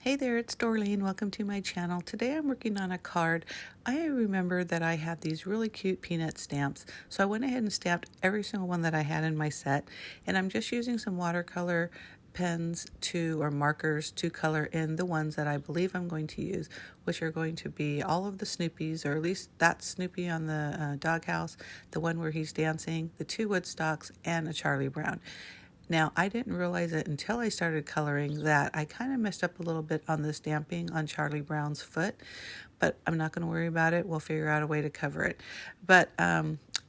Hey there, it's Dorleen. Welcome to my channel. Today I'm working on a card. I remember that I had these really cute peanut stamps, so I went ahead and stamped every single one that I had in my set, and I'm just using some watercolor pens or markers to color in the ones that I believe I'm going to use, which are going to be all of the Snoopies, or at least that Snoopy on the doghouse, the one where he's dancing, the two Woodstocks, and a Charlie Brown. Now, I didn't realize it until I started coloring that I kind of messed up a little bit on the stamping on Charlie Brown's foot, but I'm not going to worry about it. We'll figure out a way to cover it. But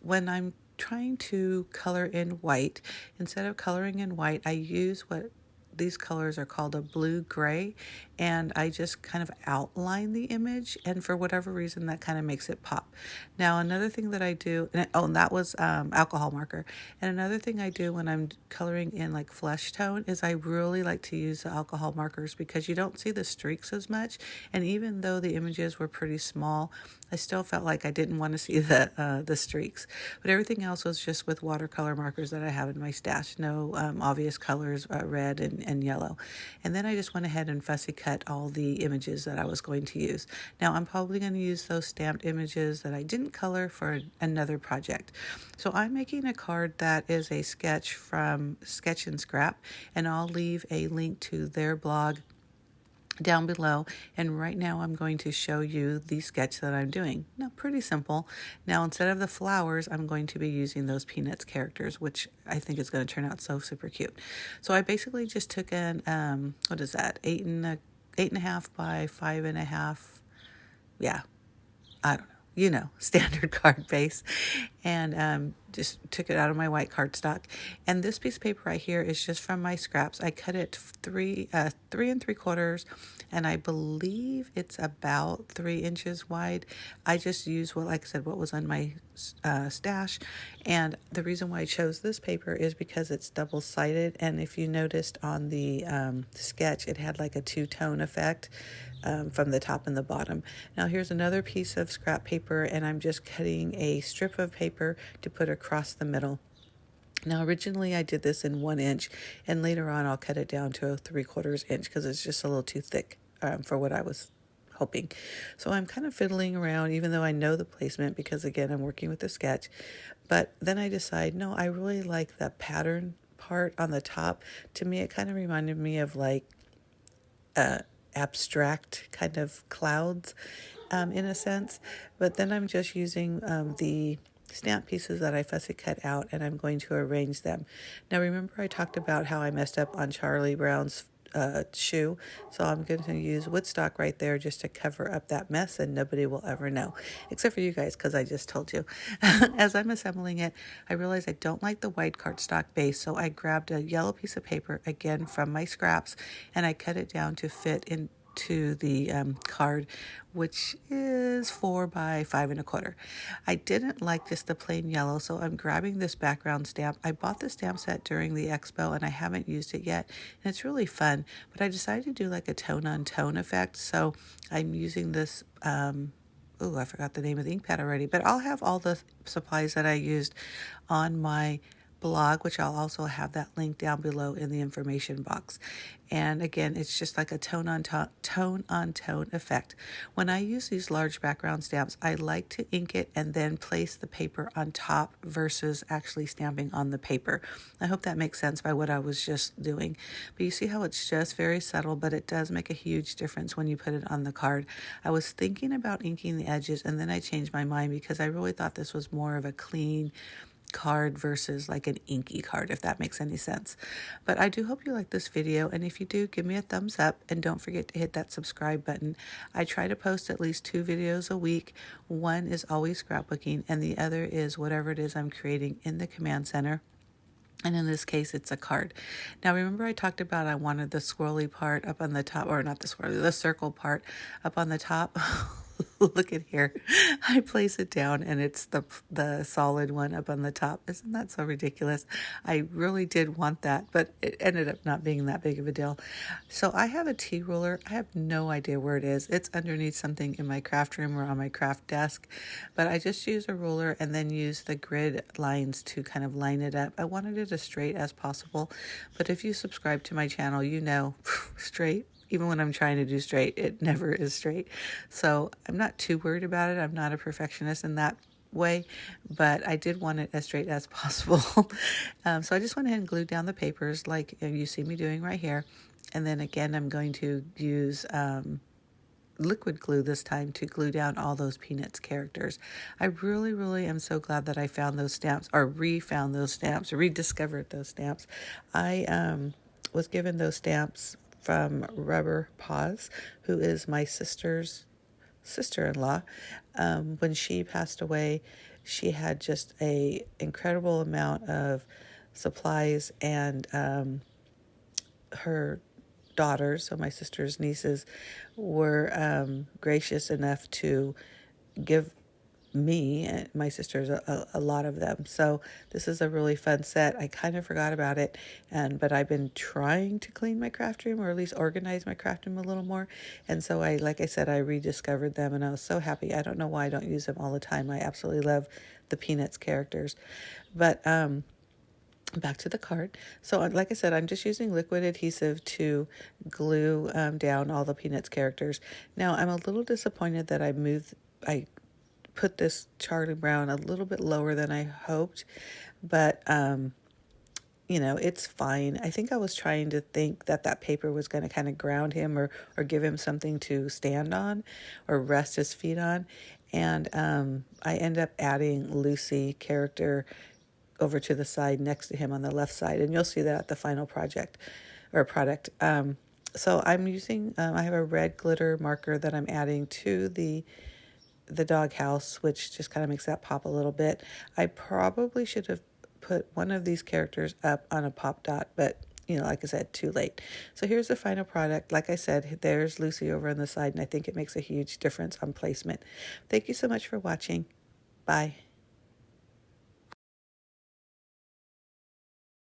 when I'm trying to color in white, instead of coloring in white, I use what these colors are called a blue-gray, and I just kind of outline the image, and for whatever reason that kind of makes it pop. Now another thing that I do, and that was alcohol marker, and another thing I do when I'm coloring in like flesh tone is I really like to use the alcohol markers because you don't see the streaks as much, and even though the images were pretty small, I still felt like I didn't want to see the streaks. But everything else was just with watercolor markers that I have in my stash. No obvious colors, red and yellow. And then I just went ahead and fussy cut all the images that I was going to use. Now I'm probably going to use those stamped images that I didn't color for another project. So I'm making a card that is a sketch from Sketch and Scrap, and I'll leave a link to their blog down below, and right now I'm going to show you the sketch that I'm doing. Now, pretty simple. Now, instead of the flowers, I'm going to be using those Peanuts characters, which I think is going to turn out so super cute. So I basically just took an what is that, 8.5 by 5.5, yeah, I don't know, you know, standard card base, and just took it out of my white cardstock. And this piece of paper right here is just from my scraps. I cut it 3 3 3/4, and I believe it's about 3 inches wide. I just used, well, like I said, what was on my stash. And the reason why I chose this paper is because it's double-sided, and if you noticed on the sketch, it had like a two-tone effect from the top and the bottom. Now here's another piece of scrap paper, and I'm just cutting a strip of paper to put across the middle. Now originally I did this in 1 inch, and later on I'll cut it down to a 3/4 inch because it's just a little too thick for what I was hoping. So I'm kind of fiddling around, even though I know the placement because again I'm working with the sketch. But then I decide, no, I really like the pattern part on the top. To me it kind of reminded me of like abstract kind of clouds in a sense. But then I'm just using the stamp pieces that I fussy cut out, and I'm going to arrange them. Now remember I talked about how I messed up on Charlie Brown's shoe, so I'm going to use Woodstock right there just to cover up that mess, and nobody will ever know except for you guys because I just told you. As I'm assembling it, I realized I don't like the white cardstock base, so I grabbed a yellow piece of paper again from my scraps, and I cut it down to fit into the card, which is 4 by 5.25. I didn't like just the plain yellow, so I'm grabbing this background stamp. I bought the stamp set during the expo and I haven't used it yet, and it's really fun, but I decided to do like a tone on tone effect, so I'm using this oh, I forgot the name of the ink pad already, but I'll have all the supplies that I used on my blog, which I'll also have that link down below in the information box. And again, it's just like a tone on tone effect. When I use these large background stamps, I like to ink it and then place the paper on top versus actually stamping on the paper. I hope that makes sense by what I was just doing. But you see how it's just very subtle, but it does make a huge difference when you put it on the card. I was thinking about inking the edges, and then I changed my mind because I really thought this was more of a clean card versus like an inky card, if that makes any sense. But I do hope you like this video, and if you do, give me a thumbs up, and don't forget to hit that subscribe button. I try to post at least 2 videos a week. One is always scrapbooking, and the other is whatever it is I'm creating in the command center. And in this case, it's a card. Now, remember I talked about I wanted the swirly part up on the top, or not the swirly, the circle part up on the top. Look at here. I place it down and it's the solid one up on the top. Isn't that so ridiculous? I really did want that, but it ended up not being that big of a deal. So I have a tea ruler. I have no idea where it is. It's underneath something in my craft room or on my craft desk, but I just use a ruler and then use the grid lines to kind of line it up. I wanted it as straight as possible, but if you subscribe to my channel, you know straight even when I'm trying to do straight, it never is straight. So I'm not too worried about it. I'm not a perfectionist in that way, but I did want it as straight as possible. So I just went ahead and glued down the papers like you see me doing right here. And then again, I'm going to use liquid glue this time to glue down all those Peanuts characters. I really, really am so glad that I found those stamps, or re-found those stamps, rediscovered those stamps. I was given those stamps from Rubber Paws, who is my sister's sister-in-law. When she passed away, she had just a incredible amount of supplies, and her daughters, so my sister's nieces, were gracious enough to give me and my sisters a lot of them. So this is a really fun set. I kind of forgot about it, but I've been trying to clean my craft room, or at least organize my craft room a little more. And so like I said, I rediscovered them, and I was so happy. I don't know why I don't use them all the time. I absolutely love the Peanuts characters. But back to the card. So like I said, I'm just using liquid adhesive to glue down all the Peanuts characters. Now I'm a little disappointed that I put this Charlie Brown a little bit lower than I hoped, but it's fine. I think I was trying to think that paper was going to kind of ground him, or give him something to stand on or rest his feet on. And I end up adding Lucy character over to the side next to him on the left side, and you'll see that at the final product. So I'm using, I have a red glitter marker that I'm adding to the doghouse, which just kind of makes that pop a little bit. I probably should have put one of these characters up on a pop dot, but like I said, too late. So here's the final product. Like I said, there's Lucy over on the side, and I think it makes a huge difference on placement. Thank you so much for watching. Bye.